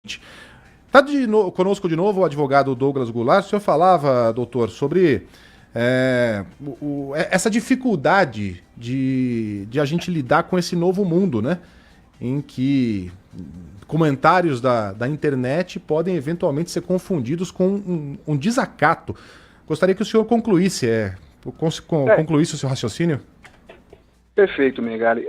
Está conosco de novo o advogado Douglas Goulart. O senhor falava, doutor, sobre essa dificuldade de a gente lidar com esse novo mundo, né? Em que comentários da internet podem eventualmente ser confundidos com um desacato. Gostaria que o senhor concluísse o seu raciocínio. Perfeito, Megali.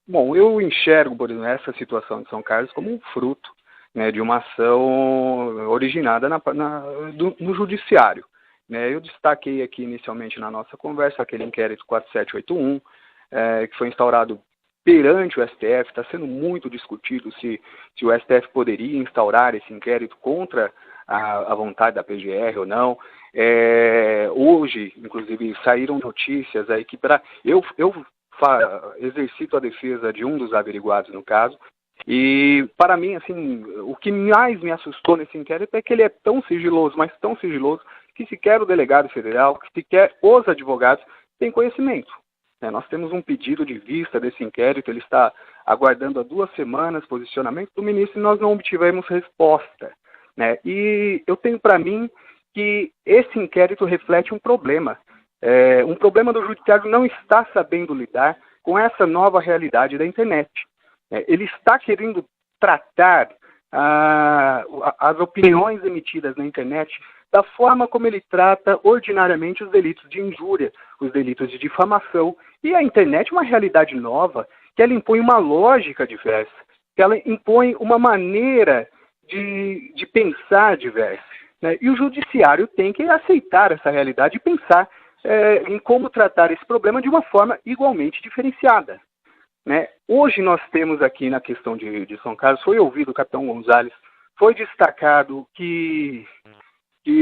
Bom, eu enxergo, por exemplo, essa situação de São Carlos como um fruto, né, de uma ação originada no judiciário. Né? Eu destaquei aqui inicialmente na nossa conversa aquele inquérito 4781, que foi instaurado perante o STF. Está sendo muito discutido se o STF poderia instaurar esse inquérito contra a vontade da PGR ou não. Hoje, inclusive, saíram notícias aí que eu exercito a defesa de um dos averiguados no caso, e para mim, assim, o que mais me assustou nesse inquérito é que ele é tão sigiloso, mas tão sigiloso, que sequer o delegado federal, que sequer os advogados têm conhecimento. Nós temos um pedido de vista desse inquérito, ele está aguardando há 2 semanas posicionamento do ministro e nós não obtivemos resposta. Né? E eu tenho para mim que esse inquérito reflete um problema do judiciário não está sabendo lidar com essa nova realidade da internet. Ele está querendo tratar as opiniões emitidas na internet da forma como ele trata ordinariamente os delitos de injúria, os delitos de difamação. E a internet é uma realidade nova, que ela impõe uma lógica diversa, que ela impõe uma maneira de pensar diversa. Né? E o judiciário tem que aceitar essa realidade e pensar em como tratar esse problema de uma forma igualmente diferenciada. Né? Hoje nós temos aqui na questão de São Carlos, foi ouvido o capitão Gonzalez, foi destacado que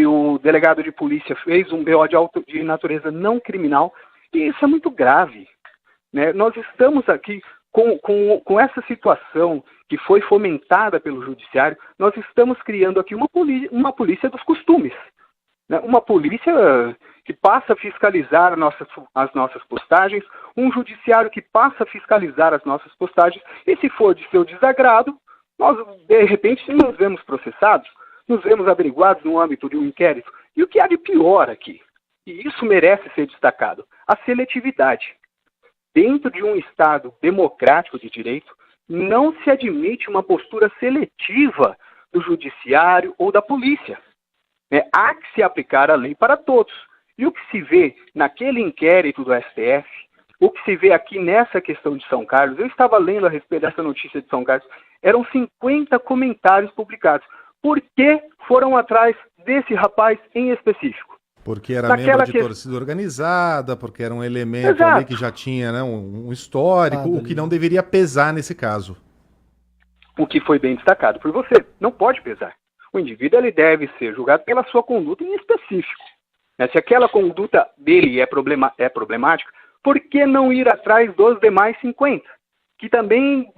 o delegado de polícia fez um BO de natureza não criminal, e isso é muito grave. Né? Nós estamos aqui com essa situação que foi fomentada pelo judiciário, nós estamos criando aqui uma polícia dos costumes. Né? Uma polícia que passa a fiscalizar as nossas postagens, um judiciário que passa a fiscalizar as nossas postagens, e se for de seu desagrado, nós, de repente, nos vemos processados, nos vemos averiguados no âmbito de um inquérito. E o que há de pior aqui, e isso merece ser destacado, a seletividade. Dentro de um Estado democrático de direito, não se admite uma postura seletiva do judiciário ou da polícia. Há que se aplicar a lei para todos. E o que se vê naquele inquérito do STF, o que se vê aqui nessa questão de São Carlos, eu estava lendo a respeito dessa notícia de São Carlos, eram 50 comentários publicados. Por que foram atrás desse rapaz em específico? Porque era membro de torcida organizada, porque era um elemento ali que já tinha, né, um histórico, o que não deveria pesar nesse caso. O que foi bem destacado por você, não pode pesar. O indivíduo ele deve ser julgado pela sua conduta em específico. Se aquela conduta dele é problemática, por que não ir atrás dos demais 50, que também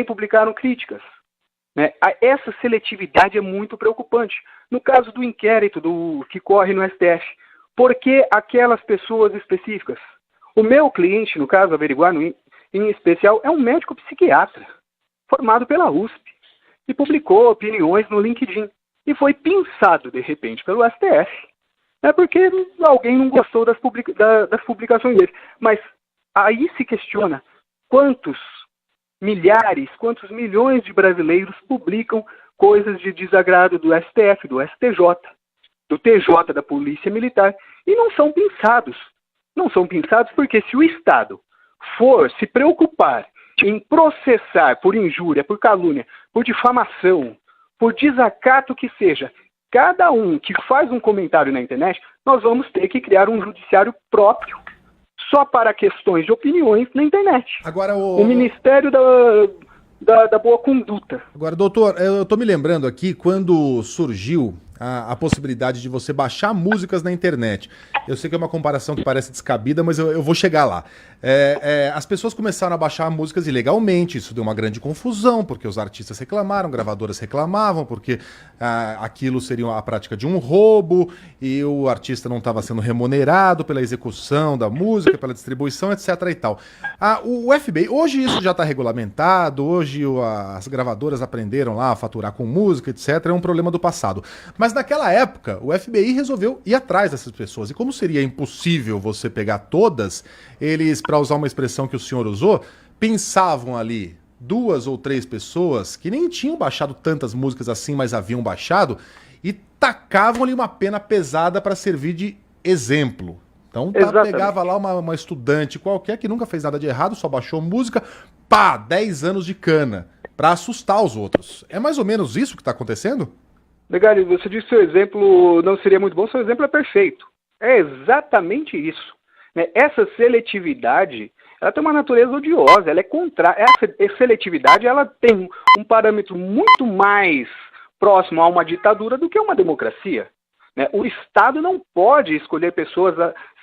publicaram críticas? Essa seletividade é muito preocupante. No caso do inquérito que corre no STF, por que aquelas pessoas específicas? O meu cliente, no caso, averiguar em especial, é um médico psiquiatra, formado pela USP, e publicou opiniões no LinkedIn. E foi pinçado, de repente, pelo STF. Porque alguém não gostou das publicações dele. Mas aí se questiona quantos milhares, quantos milhões de brasileiros publicam coisas de desagrado do STF, do STJ, do TJ, da Polícia Militar, e não são pinçados. Não são pinçados porque se o Estado for se preocupar em processar por injúria, por calúnia, por difamação, por desacato que seja, cada um que faz um comentário na internet, nós vamos ter que criar um judiciário próprio só para questões de opiniões na internet. Agora, o Ministério da Boa Conduta. Agora, doutor, eu estou me lembrando aqui quando surgiu a possibilidade de você baixar músicas na internet. Eu sei que é uma comparação que parece descabida, mas eu vou chegar lá. As pessoas começaram a baixar músicas ilegalmente, isso deu uma grande confusão, porque os artistas reclamaram, gravadoras reclamavam, porque aquilo seria a prática de um roubo e o artista não estava sendo remunerado pela execução da música, pela distribuição, etc. e tal. O FBI, hoje isso já está regulamentado, hoje as gravadoras aprenderam lá a faturar com música, etc. É um problema do passado. Mas naquela época, o FBI resolveu ir atrás dessas pessoas. E como seria impossível você pegar todas, eles, para usar uma expressão que o senhor usou, pensavam ali 2 ou 3 pessoas que nem tinham baixado tantas músicas assim, mas haviam baixado, e tacavam ali uma pena pesada para servir de exemplo. Então pegava lá uma estudante qualquer que nunca fez nada de errado, só baixou música, 10 anos de cana, para assustar os outros. É mais ou menos isso que está acontecendo? Megali, você disse que seu exemplo não seria muito bom, seu exemplo é perfeito. É exatamente isso. Né? Essa seletividade, ela tem uma natureza odiosa, ela é contrária. Essa seletividade, ela tem um parâmetro muito mais próximo a uma ditadura do que a uma democracia. Né? O Estado não pode escolher pessoas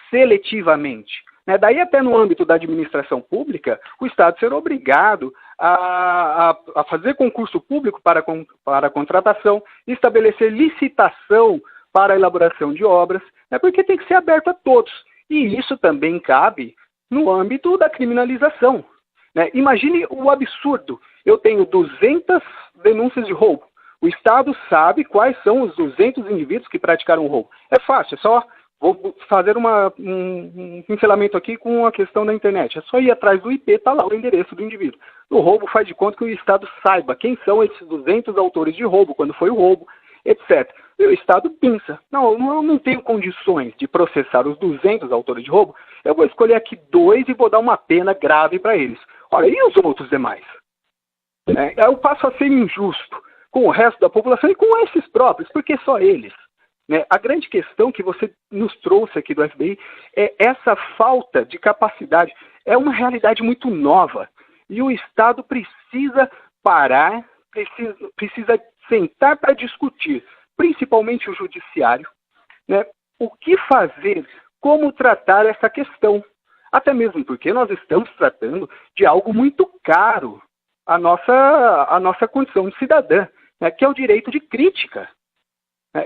seletivamente. Né? Daí até no âmbito da administração pública, o Estado será obrigado a fazer concurso público para a contratação, estabelecer licitação para a elaboração de obras, né? Porque tem que ser aberto a todos. E isso também cabe no âmbito da criminalização. Né? Imagine o absurdo. Eu tenho 200 denúncias de roubo. O Estado sabe quais são os 200 indivíduos que praticaram o roubo. É fácil, é só... Vou fazer um pincelamento aqui com a questão da internet. É só ir atrás do IP, está lá o endereço do indivíduo. O roubo faz de conta que o Estado saiba quem são esses 200 autores de roubo, quando foi o roubo, etc. E o Estado pensa, não tenho condições de processar os 200 autores de roubo, eu vou escolher aqui 2 e vou dar uma pena grave para eles. Olha, e os outros demais? Eu passo a ser injusto com o resto da população e com esses próprios, porque só eles. Né? A grande questão que você nos trouxe aqui do FBI é essa falta de capacidade. É uma realidade muito nova. E o Estado precisa parar, precisa sentar para discutir, principalmente o judiciário, né? O que fazer, como tratar essa questão. Até mesmo porque nós estamos tratando de algo muito caro à nossa condição de cidadã, né? Que é o direito de crítica.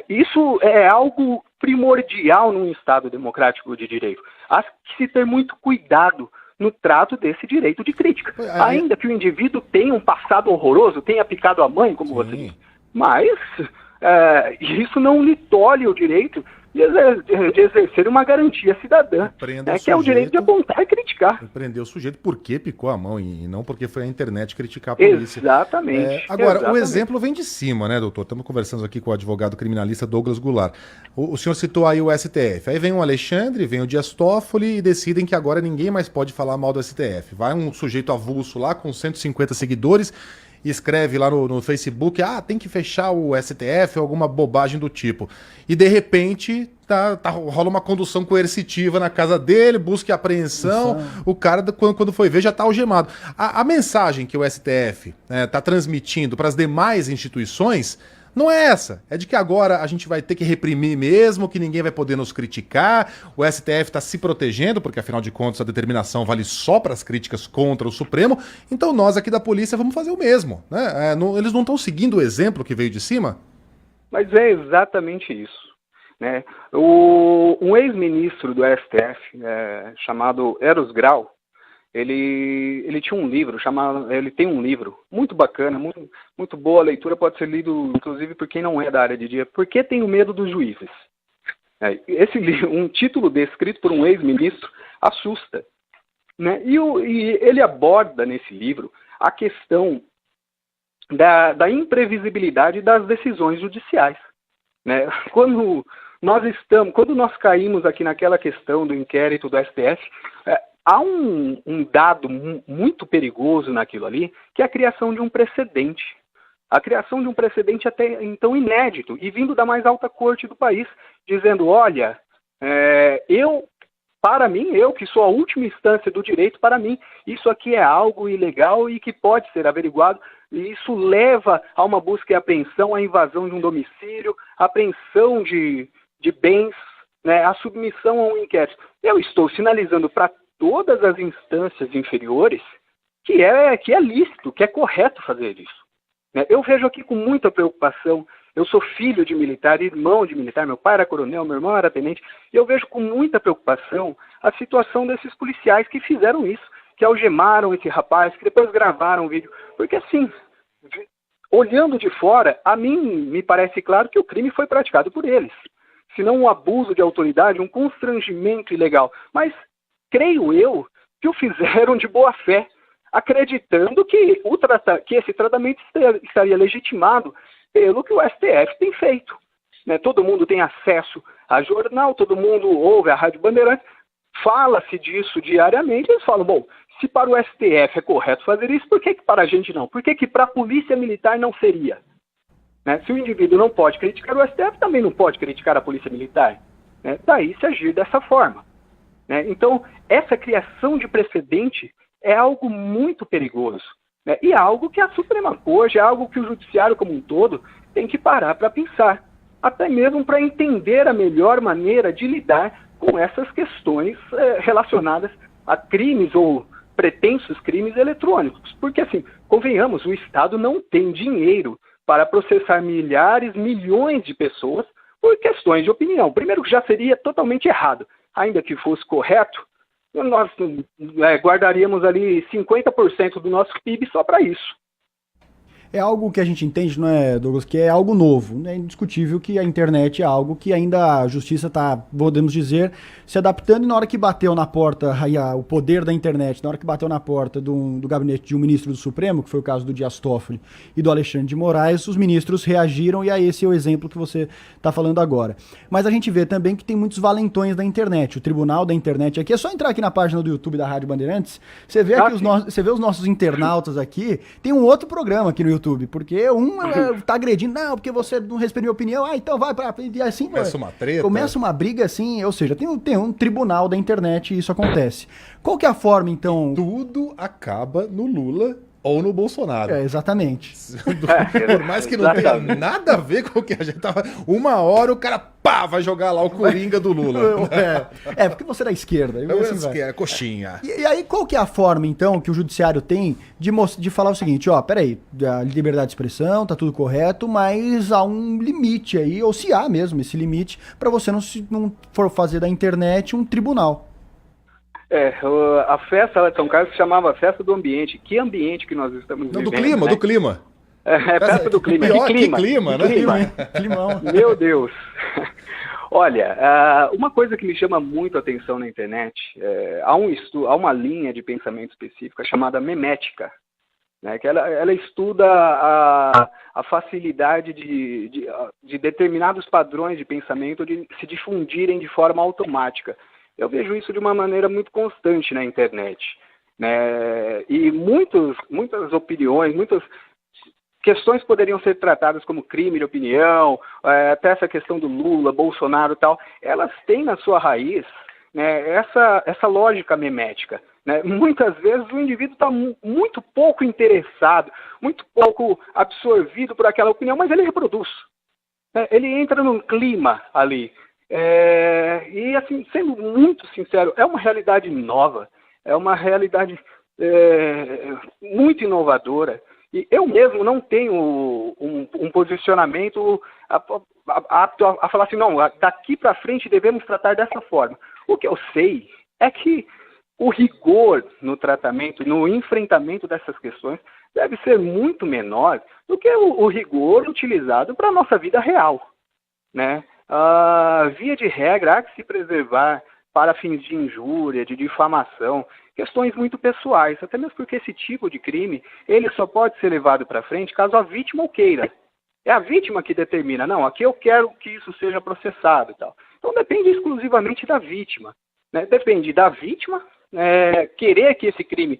Isso é algo primordial num Estado democrático de direito. Há que se ter muito cuidado no trato desse direito de crítica. Ainda que o indivíduo tenha um passado horroroso, tenha picado a mãe, como você disse. Mas isso não lhe tolhe o direito de exercer uma garantia cidadã, que é o direito de apontar e criticar. Prender o sujeito porque picou a mão e não porque foi a internet criticar a polícia. Exatamente. Agora, o exemplo vem de cima, né, doutor? Estamos conversando aqui com o advogado criminalista Douglas Goulart. O senhor citou aí o STF. Aí vem o Alexandre, vem o Dias Toffoli e decidem que agora ninguém mais pode falar mal do STF. Vai um sujeito avulso lá com 150 seguidores e escreve lá no Facebook, tem que fechar o STF ou alguma bobagem do tipo. E de repente rola uma condução coercitiva na casa dele, busca e apreensão, o cara quando foi ver já está algemado. A mensagem que o STF está transmitindo para as demais instituições não é essa. É de que agora a gente vai ter que reprimir mesmo, que ninguém vai poder nos criticar, o STF está se protegendo, porque afinal de contas a determinação vale só para as críticas contra o Supremo, então nós aqui da polícia vamos fazer o mesmo. Né? Eles não estão seguindo o exemplo que veio de cima? Mas é exatamente isso. Né? Um ex-ministro do STF, chamado Eros Grau, ele tinha um livro ele tem um livro muito bacana, muito boa leitura, pode ser lido inclusive por quem não é da área de direito. Por que tenho medo dos juízes? Esse livro, um título descrito por um ex-ministro assusta, né? E ele aborda nesse livro a questão da imprevisibilidade das decisões judiciais, né? Quando nós caímos aqui naquela questão do inquérito do STF, há um dado muito perigoso naquilo ali, que é a criação de um precedente. A criação de um precedente até então inédito, e vindo da mais alta corte do país, dizendo, olha, eu que sou a última instância do direito, para mim, isso aqui é algo ilegal e que pode ser averiguado, e isso leva a uma busca e apreensão, a invasão de um domicílio, a apreensão de bens, né, a submissão a um inquérito. Eu estou sinalizando para todas as instâncias inferiores que é lícito, que é correto fazer isso. Né? Eu vejo aqui com muita preocupação Eu sou filho de militar, irmão de militar, meu pai era coronel, meu irmão era tenente, e eu vejo com muita preocupação a situação desses policiais que fizeram isso, que algemaram esse rapaz, que depois gravaram o vídeo. Porque assim, olhando de fora, a mim me parece claro que o crime foi praticado por eles. Se não um abuso de autoridade, um constrangimento ilegal. Mas creio eu que o fizeram de boa fé, acreditando que esse tratamento estaria legitimado pelo que o STF tem feito. Né? Todo mundo tem acesso a jornal, todo mundo ouve a Rádio Bandeirantes, fala-se disso diariamente, eles falam, bom, se para o STF é correto fazer isso, por que para a gente não? Por que para a Polícia Militar não seria? Né? Se o indivíduo não pode criticar o STF, também não pode criticar a Polícia Militar. Né? Daí se agir dessa forma. Né? Então, essa criação de precedente é algo muito perigoso. Né? E é algo que a Suprema Corte, é algo que o Judiciário como um todo tem que parar para pensar. Até mesmo para entender a melhor maneira de lidar com essas questões relacionadas a crimes ou pretensos crimes eletrônicos. Porque, assim, convenhamos, o Estado não tem dinheiro para processar milhares, milhões de pessoas por questões de opinião. Primeiro, que já seria totalmente errado. Ainda que fosse correto, nós guardaríamos ali 50% do nosso PIB só para isso. É algo que a gente entende, não é, Douglas, que é algo novo. É indiscutível que a internet é algo que ainda a justiça está, podemos dizer, se adaptando, e na hora que bateu na porta, o poder da internet, na hora que bateu na porta do gabinete de um ministro do Supremo, que foi o caso do Dias Toffoli e do Alexandre de Moraes, os ministros reagiram, e esse é o exemplo que você está falando agora. Mas a gente vê também que tem muitos valentões da internet, o tribunal da internet aqui, é só entrar aqui na página do YouTube da Rádio Bandeirantes, você vê, você vê os nossos internautas aqui, tem um outro programa aqui no YouTube, porque um tá agredindo, não, porque você não respeita minha opinião, então vai pra... E assim, começa uma treta. Começa uma briga assim, ou seja, tem um tribunal da internet e isso acontece. Qual que é a forma, então... Tudo acaba no Lula ou no Bolsonaro. Exatamente. Por mais que não tenha nada a ver com o que a gente tava... Uma hora o cara, vai jogar lá o Coringa do Lula. Porque você é da esquerda. Coxinha. E aí, qual que é a forma, então, que o judiciário tem de falar o seguinte, peraí, a liberdade de expressão, tá tudo correto, mas há um limite aí, ou se há mesmo esse limite, para você não for fazer da internet um tribunal. A festa lá de São Carlos se chamava Festa do Ambiente. Que ambiente que nós estamos vivendo? Do clima. Festa do clima. Que clima, né? Climão. Meu Deus. Olha, uma coisa que me chama muito a atenção na internet, há uma linha de pensamento específica chamada memética, né, que ela estuda a facilidade de determinados padrões de pensamento de se difundirem de forma automática. Eu vejo isso de uma maneira muito constante na internet. Né? E muitas opiniões, muitas questões poderiam ser tratadas como crime de opinião, até essa questão do Lula, Bolsonaro e tal, elas têm na sua raiz, né, essa lógica memética. Né? Muitas vezes o indivíduo está muito pouco interessado, muito pouco absorvido por aquela opinião, mas ele reproduz. Né? Ele entra num clima ali. E assim, sendo muito sincero, é uma realidade nova, é uma realidade muito inovadora, e eu mesmo não tenho um posicionamento apto a falar assim, não, daqui para frente devemos tratar dessa forma. O que eu sei é que o rigor no tratamento, no enfrentamento dessas questões deve ser muito menor do que o rigor utilizado para a nossa vida real, né? Via de regra, há que se preservar para fins de injúria, de difamação, questões muito pessoais, até mesmo porque esse tipo de crime, ele só pode ser levado para frente caso a vítima o queira. É a vítima que determina, não, aqui eu quero que isso seja processado e tal. Então depende exclusivamente da vítima. Né? Depende da vítima querer que esse crime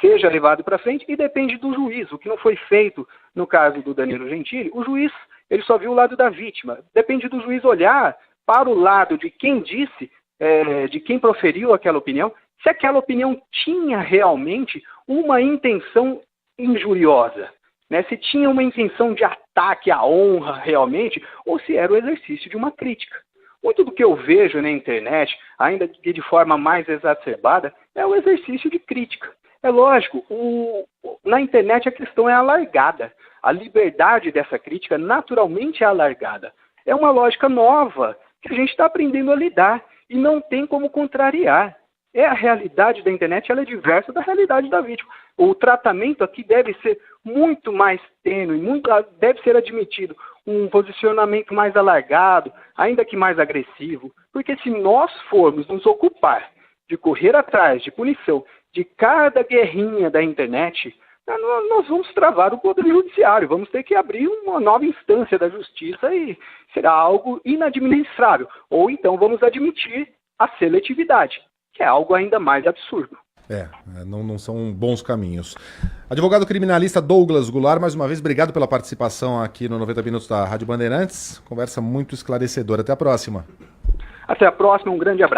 seja levado para frente e depende do juiz, o que não foi feito no caso do Danilo Gentili. O juiz, ele só viu o lado da vítima. Depende do juiz olhar para o lado de quem disse, de quem proferiu aquela opinião, se aquela opinião tinha realmente uma intenção injuriosa, né? Se tinha uma intenção de ataque à honra realmente, ou se era o exercício de uma crítica. Muito do que eu vejo na internet, ainda que de forma mais exacerbada, é o exercício de crítica. É lógico, na internet a questão é alargada. A liberdade dessa crítica naturalmente é alargada. É uma lógica nova que a gente está aprendendo a lidar e não tem como contrariar. A realidade da internet, ela é diversa da realidade da vítima. O tratamento aqui deve ser muito mais tênue, deve ser admitido um posicionamento mais alargado, ainda que mais agressivo, porque se nós formos nos ocupar de correr atrás de punição de cada guerrinha da internet, nós vamos travar o poder judiciário, vamos ter que abrir uma nova instância da justiça e será algo inadministrável. Ou então vamos admitir a seletividade, que é algo ainda mais absurdo. Não são bons caminhos. Advogado criminalista Douglas Goulart, mais uma vez, obrigado pela participação aqui no 90 Minutos da Rádio Bandeirantes. Conversa muito esclarecedora. Até a próxima. Até a próxima, um grande abraço.